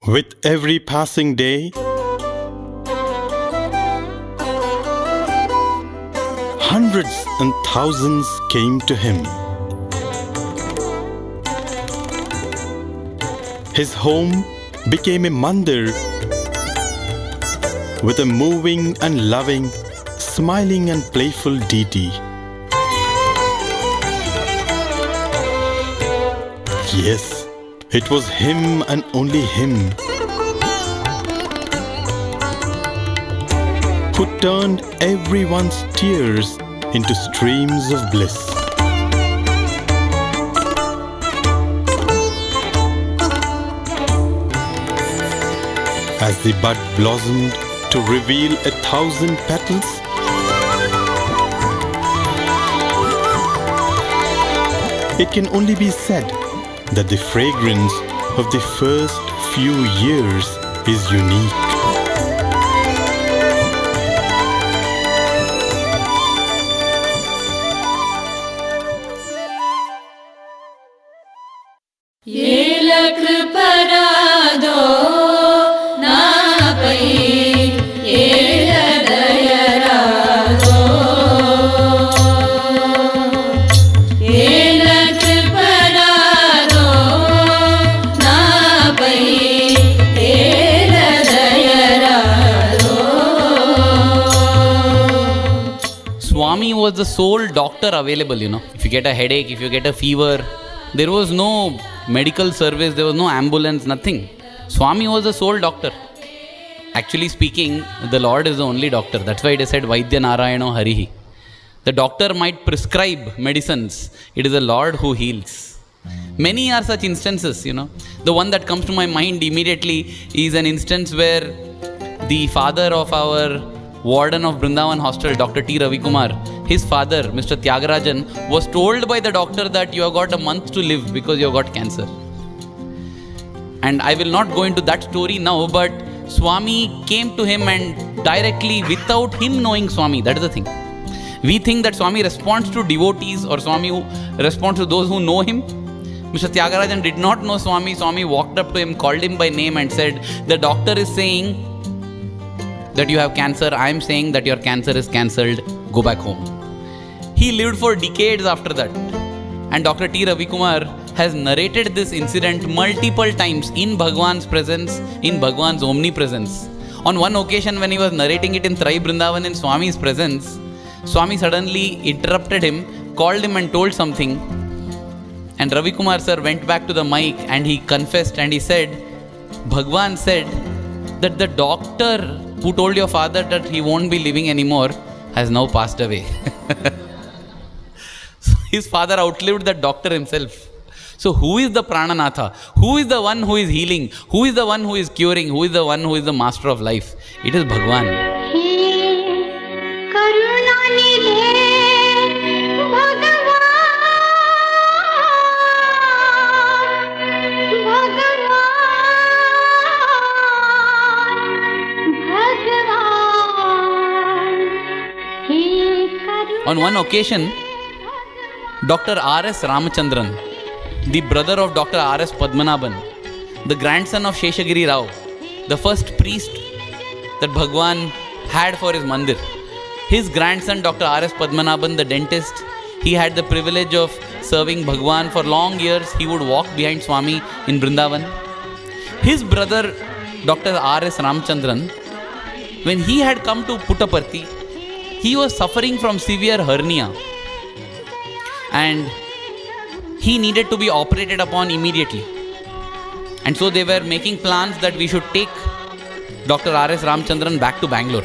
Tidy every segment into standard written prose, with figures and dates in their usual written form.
With every passing day, hundreds and thousands came to him. His home became a mandir with a moving and loving, smiling and playful deity. Yes, it was him and only him who turned everyone's tears into streams of bliss. As the bud blossomed to reveal 1,000 petals, it can only be said that the fragrance of the first few years is unique. SWAMI was the sole doctor available, If you get a headache, if you get a fever, there was no medical service, there was no ambulance, nothing. SWAMI was the sole doctor. Actually speaking, the Lord is the only doctor. That's why it is said, Vaidya Narayano Harihi. The doctor might prescribe medicines. It is the Lord who heals. Many are such instances, The one that comes to my mind immediately is an instance where the father of our warden of Brindavan Hostel, Dr. T. Ravikumar, his father, Mr. Tyagarajan, was told by the doctor that you have got a month to live because you have got cancer. And I will not go into that story now, but SWAMI came to him and directly, without him knowing SWAMI, that is the thing. We think that SWAMI responds to devotees or SWAMI responds to those who know him. Mr. Tyagarajan did not know SWAMI. SWAMI walked up to him, called him by name and said, the doctor is saying that you have cancer, I am saying that your cancer is cancelled, go back home. He lived for decades after that. And Dr. T. Ravikumar has narrated this incident multiple times in Bhagwan's presence, in Bhagwan's omnipresence. On one occasion when he was narrating it in Trai Brindavan in Swami's presence, Swami suddenly interrupted him, called him and told something. And Ravikumar sir went back to the mic and he confessed and he said, Bhagwan said that the doctor who told your father that he won't be living anymore has now passed away. So his father outlived that doctor himself. So who is the Prananatha? Who is the one who is healing? Who is the one who is curing? Who is the one who is the master of life? It is Bhagwan. On one occasion, Dr. R.S. Ramachandran, the brother of Dr. R.S. Padmanabhan, the grandson of Sheshagiri Rao, the first priest that Bhagwan had for his mandir, his grandson Dr. R.S. Padmanabhan, the dentist, he had the privilege of serving Bhagwan for long years. He would walk behind Swami in Brindavan. His brother Dr. R.S. Ramachandran, when he had come to Puttaparthi, he was suffering from severe hernia and he needed to be operated upon immediately. And so they were making plans that we should take Dr. R.S. Ramachandran back to Bangalore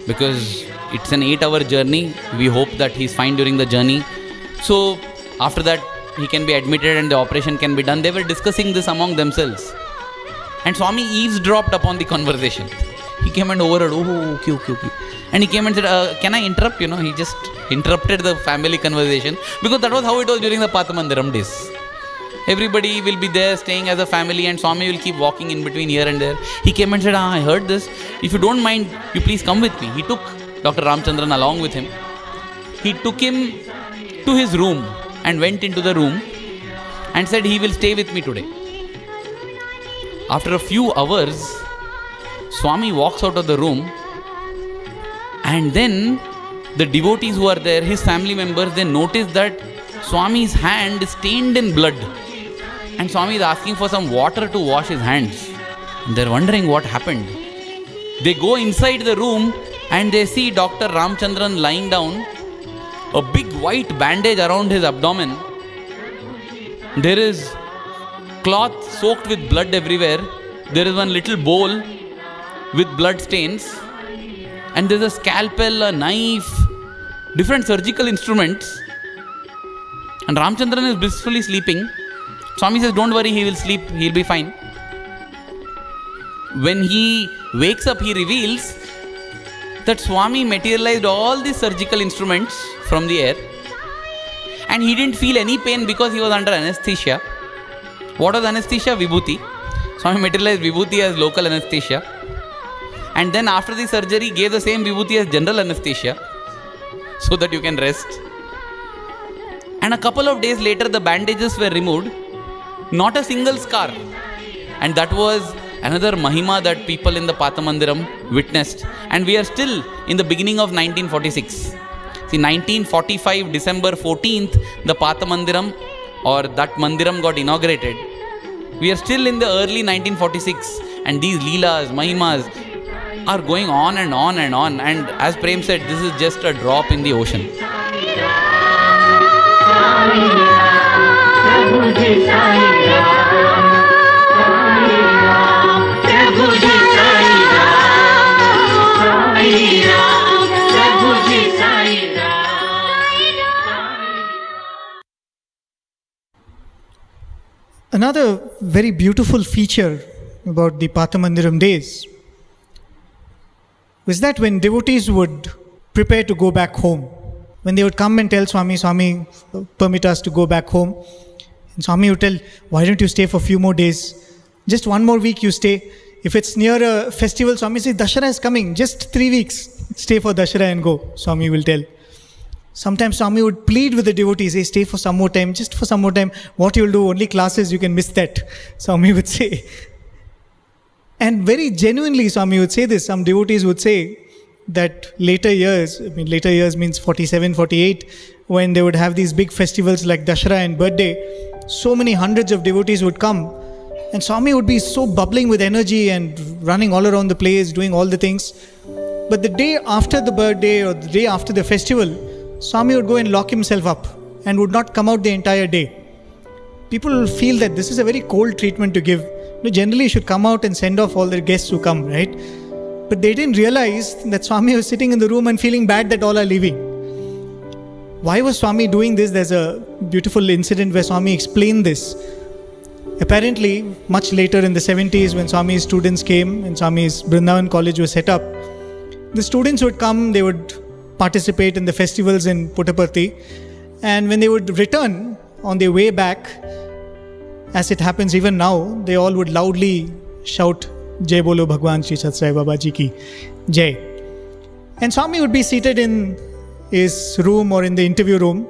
because it's an 8-hour journey. We hope that he's fine during the journey. So after that he can be admitted and the operation can be done. They were discussing this among themselves. And Swami eavesdropped upon the conversation. He came and overheard, okay. And he came and said, can I interrupt? He just interrupted the family conversation because that was how it was during the Pathamandiram days. Everybody will be there staying as a family and Swami will keep walking in between here and there. He came and said, I heard this. If you don't mind, you please come with me. He took Dr. Ramachandran along with him. He took him to his room and went into the room and said he will stay with me today. After a few hours, Swami walks out of the room, and then the devotees who are there, his family members, they notice that Swami's hand is stained in blood. And Swami is asking for some water to wash his hands. And they're wondering what happened. They go inside the room and they see Dr. Ramchandran lying down, a big white bandage around his abdomen. There is cloth soaked with blood everywhere. There is one little bowl with blood stains. And there's a scalpel, a knife, different surgical instruments. And Ramchandran is blissfully sleeping. Swami says, don't worry, he will sleep, he'll be fine. When he wakes up, he reveals that Swami materialized all these surgical instruments from the air. And he didn't feel any pain because he was under anesthesia. What was anesthesia? Vibhuti. Swami materialized Vibhuti as local anesthesia. And then after the surgery, gave the same Vibhuti as general anesthesia, so that you can rest. And a couple of days later, the bandages were removed. Not a single scar. And that was another Mahima that people in the Pathamandiram witnessed. And we are still in the beginning of 1946. See, 1945, December 14th, the Pathamandiram or that Mandiram got inaugurated. We are still in the early 1946. And these Leelas, Mahimas are going on and on and on. And as Prem said, this is just a drop in the ocean. Another very beautiful feature about the Pathamandiram days was that when devotees would prepare to go back home, when they would come and tell Swami, Swami, permit us to go back home, and Swami would tell, why don't you stay for a few more days? Just one more week you stay. If it's near a festival, Swami says, Dashara is coming, just 3 weeks. Stay for Dashara and go, Swami will tell. Sometimes Swami would plead with the devotees, hey, stay for some more time, just for some more time. What you'll do, only classes, you can miss that, Swami would say. And very genuinely, Swami would say this. Some devotees would say that later years means 47, 48, when they would have these big festivals like Dashara and birthday, so many hundreds of devotees would come. And Swami would be so bubbling with energy and running all around the place, doing all the things. But the day after the birthday or the day after the festival, Swami would go and lock himself up and would not come out the entire day. People will feel that this is a very cold treatment to give. Generally, you should come out and send off all the guests who come, right? But they didn't realize that Swami was sitting in the room and feeling bad that all are leaving. Why was Swami doing this? There's a beautiful incident where Swami explained this. Apparently, much later in the 70s, when Swami's students came and Swami's Vrindavan college was set up, the students would come, they would participate in the festivals in Puttaparthi, and when they would return on their way back, as it happens even now, they all would loudly shout, Jai Bolo Bhagwan Shri Sat Sai Baba Ji Ki Jai. And Swami would be seated in his room or in the interview room,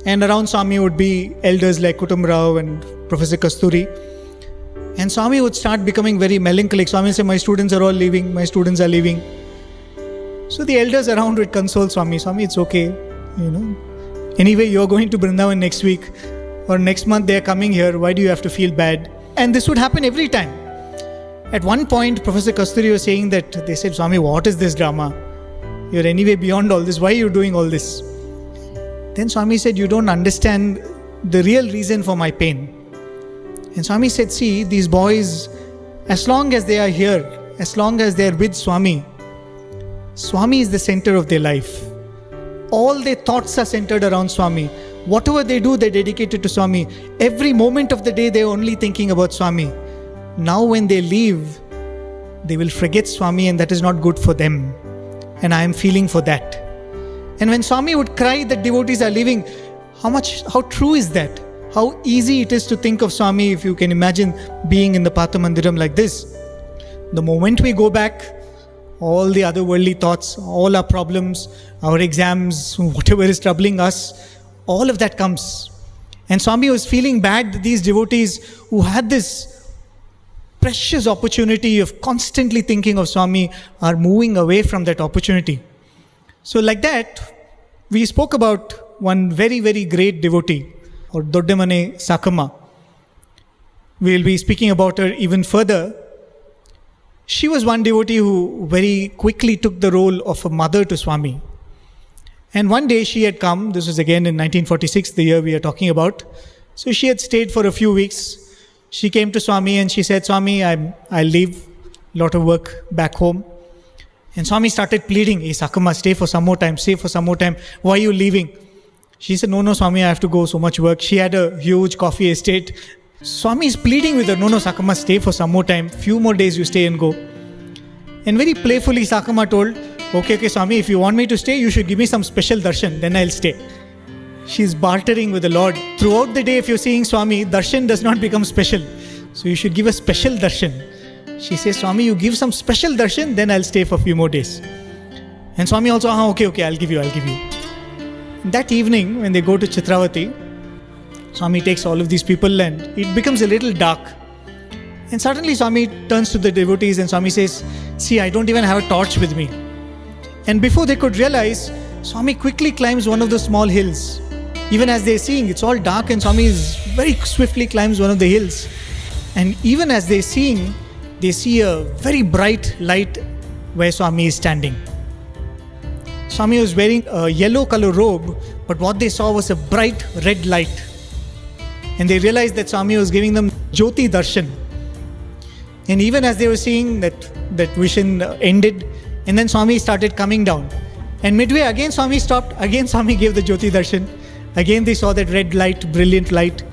and around Swami would be elders like Kutum Rao and Professor Kasturi. And Swami would start becoming very melancholic. Swami would say, my students are all leaving, my students are leaving. So the elders around would console Swami. Swami, it's okay, Anyway, you're going to Vrindavan next week or next month they're coming here. Why do you have to feel bad? And this would happen every time. At one point, Professor Kasturi was saying that they said, Swami, what is this drama? You're anyway beyond all this. Why are you doing all this? Then Swami said, you don't understand the real reason for my pain. And Swami said, see, these boys, as long as they are here, as long as they are with Swami, Swami is the center of their life. All their thoughts are centered around Swami. Whatever they do, they're dedicated to Swami. Every moment of the day, they're only thinking about Swami. Now when they leave, they will forget Swami, and that is not good for them. And I am feeling for that. And when Swami would cry that devotees are leaving, how true is that? How easy it is to think of Swami if you can imagine being in the Pathamandiram like this. The moment we go back, all the other worldly thoughts, all our problems, our exams, whatever is troubling us, all of that comes. And Swami was feeling bad that these devotees who had this precious opportunity of constantly thinking of Swami are moving away from that opportunity. So like that, we spoke about one very, very great devotee, or Doddemane Sakama. We will be speaking about her even further. She was one devotee who very quickly took the role of a mother to Swami. And one day she had come, this was again in 1946, the year we are talking about. So she had stayed for a few weeks. She came to Swami and she said, Swami, I'll leave, lot of work back home. And Swami started pleading, hey Sakama, stay for some more time, stay for some more time. Why are you leaving? She said, no, Swami, I have to go, so much work. She had a huge coffee estate. Swami is pleading with her, no, Sakama, stay for some more time. Few more days you stay and go. And very playfully Sakama told, okay, Swami, if you want me to stay, you should give me some special darshan, then I'll stay. She's bartering with the Lord. Throughout the day, if you're seeing Swami, darshan does not become special. So you should give a special darshan. She says, Swami, you give some special darshan, then I'll stay for a few more days. And Swami also, okay, I'll give you. That evening, when they go to Chitravati, Swami takes all of these people and it becomes a little dark. And suddenly Swami turns to the devotees and Swami says, see, I don't even have a torch with me. And before they could realize, Swami quickly climbs one of the small hills. Even as they're seeing, it's all dark and Swami very swiftly climbs one of the hills. And even as they're seeing, they see a very bright light where Swami is standing. Swami was wearing a yellow color robe, but what they saw was a bright red light. And they realized that Swami was giving them Jyoti Darshan. And even as they were seeing that vision ended, and then Swami started coming down. And midway again Swami stopped, again Swami gave the Jyoti Darshan. Again they saw that red light, brilliant light.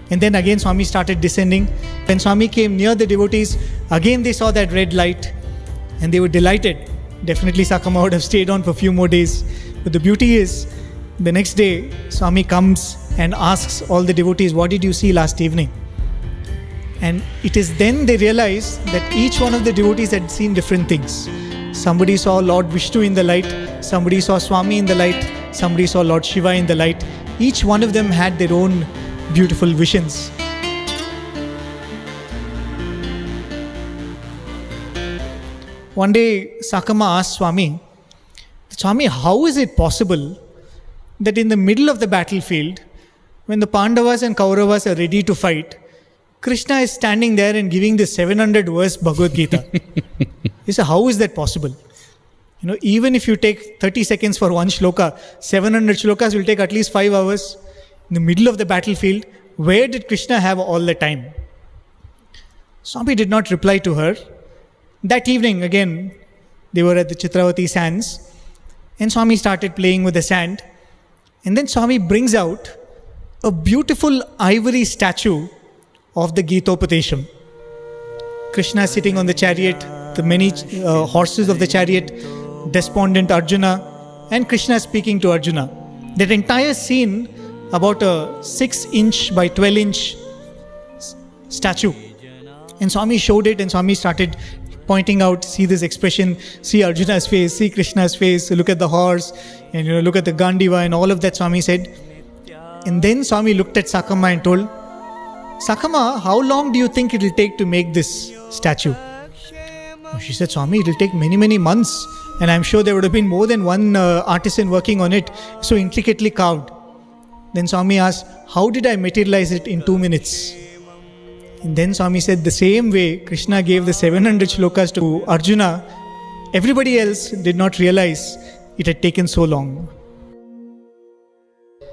And then again Swami started descending. When Swami came near the devotees, again they saw that red light and they were delighted. Definitely Sakama would have stayed on for a few more days. But the beauty is, the next day Swami comes and asks all the devotees, what did you see last evening? And it is then they realize that each one of the devotees had seen different things. Somebody saw Lord Vishnu in the light, somebody saw Swami in the light, somebody saw Lord Shiva in the light. Each one of them had their own beautiful visions. One day Sakama asked Swami, how is it possible that in the middle of the battlefield, when the Pandavas and Kauravas are ready to fight, Krishna is standing there and giving this 700 verse Bhagavad Gita? He said, how is that possible? Even if you take 30 seconds for one shloka, 700 shlokas will take at least 5 hours. In the middle of the battlefield, where did Krishna have all the time? Swami did not reply to her. That evening, again, they were at the Chitravati sands, and Swami started playing with the sand. And then Swami brings out a beautiful ivory statue of the Gitopatesham. Krishna sitting on the chariot, the many horses of the chariot, despondent Arjuna, and Krishna speaking to Arjuna. That entire scene, about a 6-inch by 12-inch statue. And Swami showed it, and Swami started pointing out, see this expression, see Arjuna's face, see Krishna's face, look at the horse, and look at the Gandiva, and all of that Swami said. And then Swami looked at Sakama and told, Sakama, how long do you think it will take to make this statue? She said, Swami, it will take many, many months. And I'm sure there would have been more than one artisan working on it, so intricately carved. Then Swami asked, how did I materialize it in 2 minutes? And then Swami said, the same way Krishna gave the 700 shlokas to Arjuna, everybody else did not realize it had taken so long.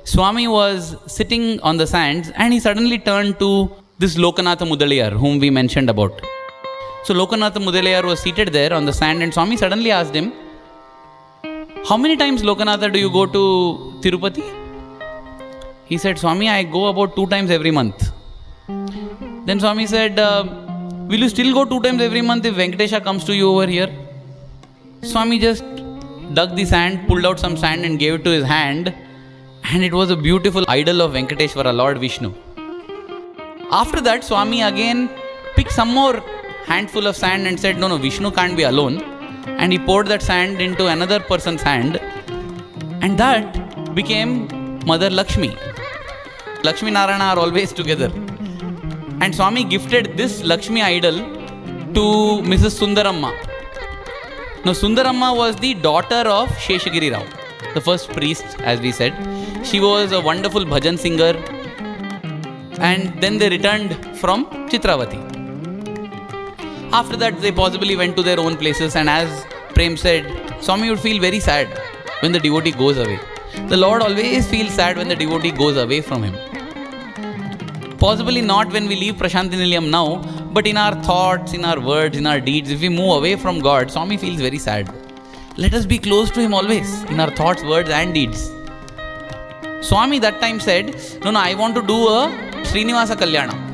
Swami was sitting on the sands and he suddenly turned to this Lokanatha Mudaliyar, whom we mentioned about. So Lokanatha Mudaliyar was seated there on the sand and Swami suddenly asked him, how many times Lokanatha do you go to Tirupati? He said, Swami, I go about 2 times every month. Then Swami said, will you still go 2 times every month if Venkatesha comes to you over here? Swami just dug the sand, pulled out some sand and gave it to his hand, and it was a beautiful idol of Venkateshwara, Lord Vishnu. After that, Swami again picked some more handful of sand and said, no, Vishnu can't be alone. And he poured that sand into another person's hand, and that became Mother Lakshmi. Lakshmi Narayana are always together. And Swami gifted this Lakshmi idol to Mrs. Sundaramma. Now Sundaramma was the daughter of Sheshagiri Rao, the first priest, as we said. She was a wonderful bhajan singer, and then they returned from Chitravati. After that they possibly went to their own places, and as Prem said, Swami would feel very sad when the devotee goes away. The Lord always feels sad when the devotee goes away from him. Possibly not when we leave Prashanti Nilayam now, but in our thoughts, in our words, in our deeds, if we move away from God, Swami feels very sad. Let us be close to him always, in our thoughts, words and deeds. Swami that time said, no, I want to do a Srinivasa Kalyana.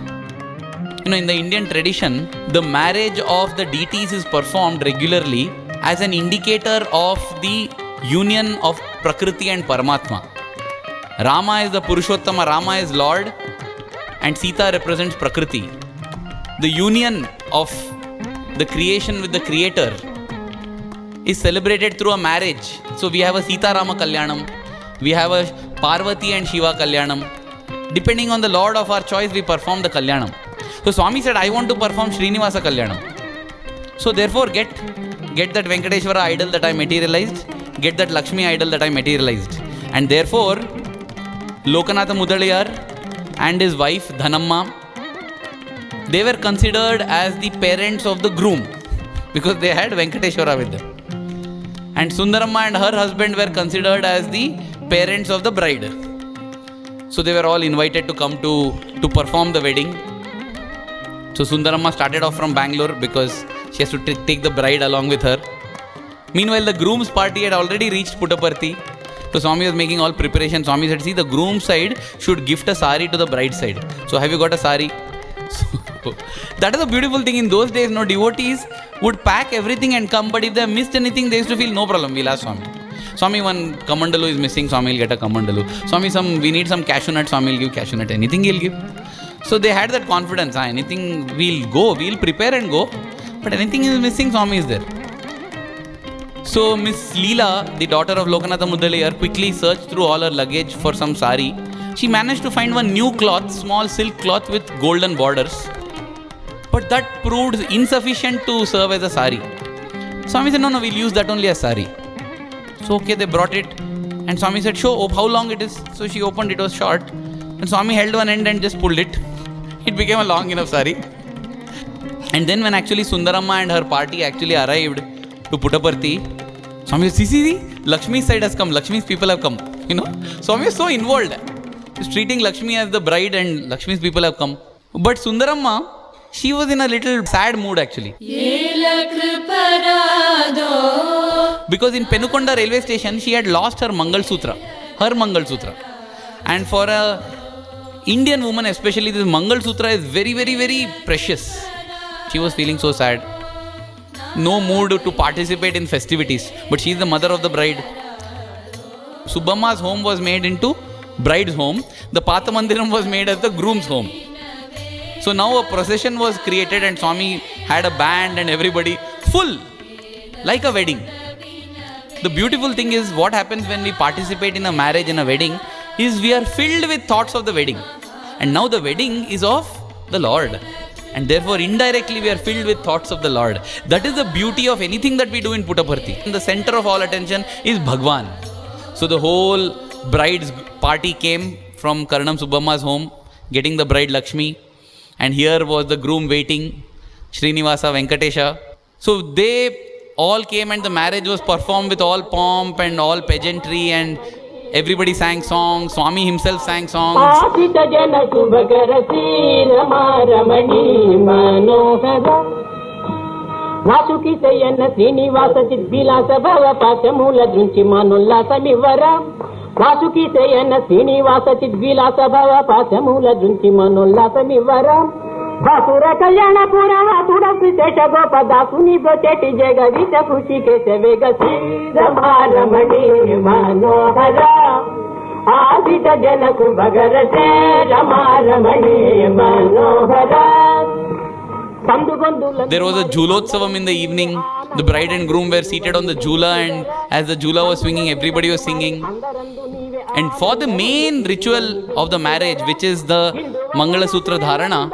In the Indian tradition, the marriage of the deities is performed regularly as an indicator of the union of Prakriti and Paramatma. Rama is the Purushottama, Rama is Lord, and Sita represents Prakriti. The union of the creation with the Creator is celebrated through a marriage. So we have a Sita Rama Kalyanam, we have a Parvati and Shiva Kalyanam. Depending on the Lord of our choice, we perform the Kalyanam. So Swami said, I want to perform Srinivasa Kalyanam. So therefore get that Venkateshwara idol that I materialized, get that Lakshmi idol that I materialized. And therefore, Lokanatha Mudaliyar and his wife Dhanamma, they were considered as the parents of the groom because they had Venkateshwara with them. And Sundaramma and her husband were considered as the parents of the bride. So they were all invited to come to perform the wedding. So Sundaramma started off from Bangalore because she has to take the bride along with her. Meanwhile, the groom's party had already reached Puttaparthi. So Swami was making all preparations. Swami said, see, the groom side should gift a sari to the bride side. So have you got a sari? So, that is a beautiful thing. In those days, devotees would pack everything and come. But if they missed anything, they used to feel no problem. We'll ask Swami. Swami, one kamandalu is missing. Swami will get a kamandalu. Swami, we need some cashew nut. Swami will give cashew nut. Anything he'll give. So they had that confidence. Anything we'll go. We'll prepare and go. But anything is missing, Swami is there. So Miss Leela, the daughter of Lokanatha Mudaliyar, quickly searched through all her luggage for some sari. She managed to find one new cloth, small silk cloth with golden borders. But that proved insufficient to serve as a sari. Swami said, no, we'll use that only as sari. So okay, they brought it. And Swami said, show how long it is. So she opened, it was short. And Swami held one end and just pulled it. It became a long enough sari. And then when actually Sundaramma and her party actually arrived to Puttaparthi, Swami said, see, Lakshmi's side has come, Lakshmi's people have come. Swami is so involved. He's treating Lakshmi as the bride and Lakshmi's people have come. But Sundaramma, she was in a little sad mood actually. Because in Penukonda railway station, she had lost her Mangal Sutra. And for a Indian woman especially, this Mangal Sutra is very, very, very precious. She was feeling so sad. No mood to participate in festivities. But she is the mother of the bride. Subbamma's home was made into bride's home. The Pathamandiram was made as the groom's home. So now a procession was created and Swami had a band and everybody full, like a wedding. The beautiful thing is what happens when we participate in a marriage, in a wedding, is we are filled with thoughts of the wedding. And now the wedding is of the Lord. And therefore indirectly we are filled with thoughts of the Lord. That is the beauty of anything that we do in Puttaparthi. The center of all attention is Bhagwan. So the whole bride's party came from Karanam Subbamma's home, getting the bride Lakshmi. And here was the groom waiting, Srinivasa Venkatesha. So they all came and the marriage was performed with all pomp and all pageantry and everybody sang songs. Swami himself sang songs. Vasuki sayana Srinivasa Chidvilasa Bhava Pasamula Drunti Manolla Samivaram Vasura Kalyana Purava Tura Srisesha Gopada Suni Broteti Jega Vita Kushi Kesha Vega Sri Ramaramani Manohara Adita Janaku Bhagarate Ramaramani Manohara. There was a Julotsavam in the evening. The bride and groom were seated on the Jula, and as the Jula was swinging, everybody was singing. And for the main ritual of the marriage, which is the Mangala Sutra Dharana,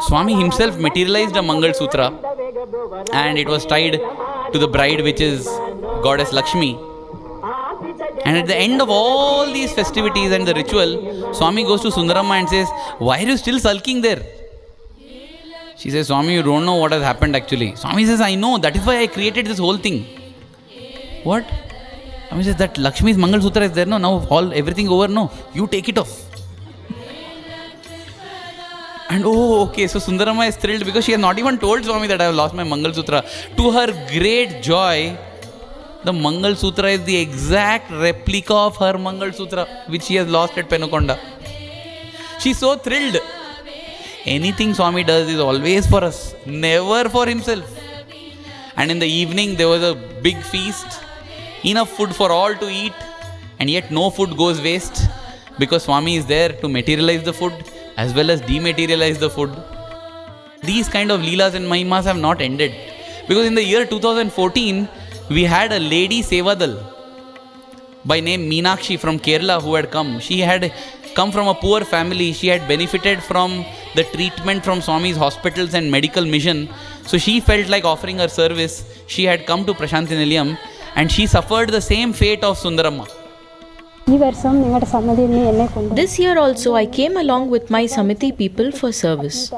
Swami himself materialized a Mangal Sutra and it was tied to the bride, which is goddess Lakshmi. And at the end of all these festivities and the ritual, Swami goes to Sundaramma and says, "Why are you still sulking there?" She says, "Swami, you don't know what has happened actually." Swami says, "I know, that is why I created this whole thing." What? Swami says, "That Lakshmi's Mangal Sutra is there, no? Now everything over, no? You take it off." And okay, so Sundaramma is thrilled because she has not even told Swami that I have lost my Mangal Sutra. To her great joy, the Mangal Sutra is the exact replica of her Mangal Sutra, which she has lost at Penukonda. She's so thrilled. Anything Swami does is always for us, never for himself. And in the evening, there was a big feast, enough food for all to eat, and yet no food goes waste because Swami is there to materialize the food as well as dematerialize the food. These kind of Leelas and Mahimas have not ended. Because in the year 2014, we had a lady Sevadal by name Meenakshi from Kerala who had come. She had come from a poor family. She had benefited from the treatment from Swami's hospitals and medical mission. So she felt like offering her service. She had come to Prashanthi Nilayam and she suffered the same fate of Sundaramma. This year also I came along with my Samiti people for service.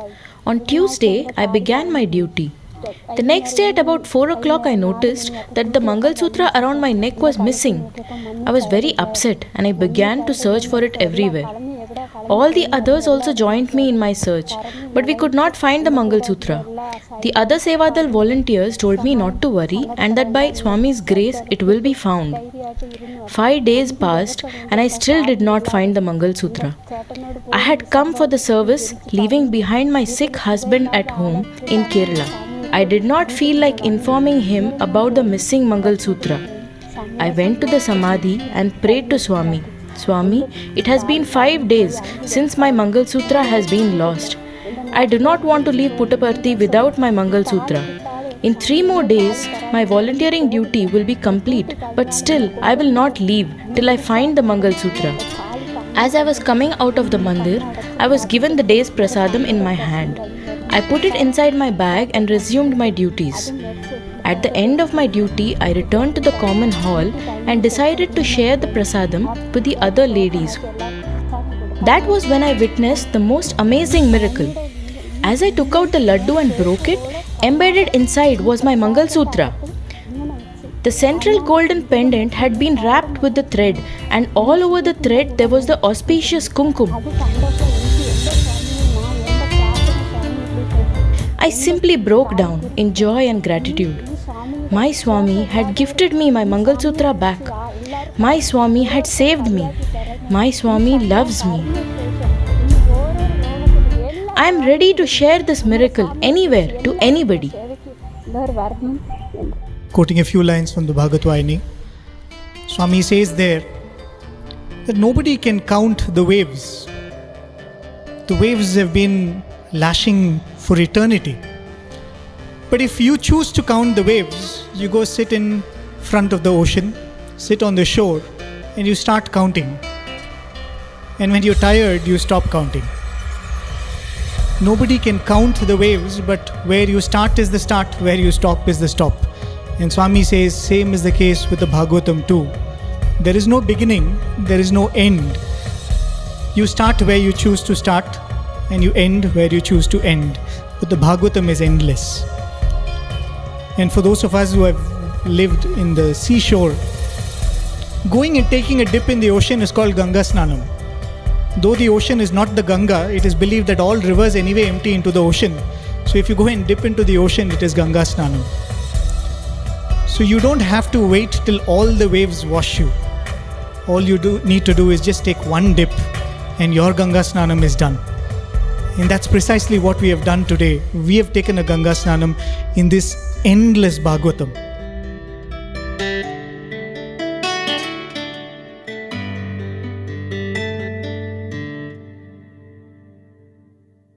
On Tuesday, I began my duty. The next day at about 4 o'clock, I noticed that the Mangal Sutra around my neck was missing. I was very upset and I began to search for it everywhere. All the others also joined me in my search, but we could not find the Mangal Sutra. The other Sevadal volunteers told me not to worry and that by Swami's grace it will be found. 5 days passed and I still did not find the Mangal Sutra. I had come for the service, leaving behind my sick husband at home in Kerala. I did not feel like informing him about the missing Mangal Sutra. I went to the Samadhi and prayed to Swami. "Swami, it has been 5 days since my Mangal Sutra has been lost. I do not want to leave Puttaparthi without my Mangal Sutra. In 3 more days, my volunteering duty will be complete, but still I will not leave till I find the Mangal Sutra." As I was coming out of the mandir, I was given the day's prasadam in my hand. I put it inside my bag and resumed my duties. At the end of my duty, I returned to the common hall and decided to share the prasadam with the other ladies. That was when I witnessed the most amazing miracle. As I took out the laddu and broke it, embedded inside was my Mangal Sutra. The central golden pendant had been wrapped with the thread, and all over the thread there was the auspicious kumkum. I simply broke down in joy and gratitude. My Swami had gifted me my Mangal Sutra back. My Swami had saved me. My Swami loves me. I am ready to share this miracle anywhere to anybody. Quoting a few lines from the Bhagavad-Vayani, Swami says there that nobody can count the waves. The waves have been lashing for eternity. But if you choose to count the waves, you go sit in front of the ocean, sit on the shore, and you start counting. And when you're tired, you stop counting. Nobody can count the waves, but where you start is the start, where you stop is the stop. And Swami says, same is the case with the Bhagavatam too. There is no beginning, there is no end. You start where you choose to start, and you end where you choose to end. But the Bhagavatam is endless. And for those of us who have lived in the seashore, going and taking a dip in the ocean is called Ganga Snanam. Though the ocean is not the Ganga, it is believed that all rivers anyway empty into the ocean. So if you go and dip into the ocean, it is Ganga Snanam. So you don't have to wait till all the waves wash you. All you need to do is just take one dip and your Ganga Snanam is done. And that's precisely what we have done today. We have taken a Ganga Snanam in this endless Bhagavatam.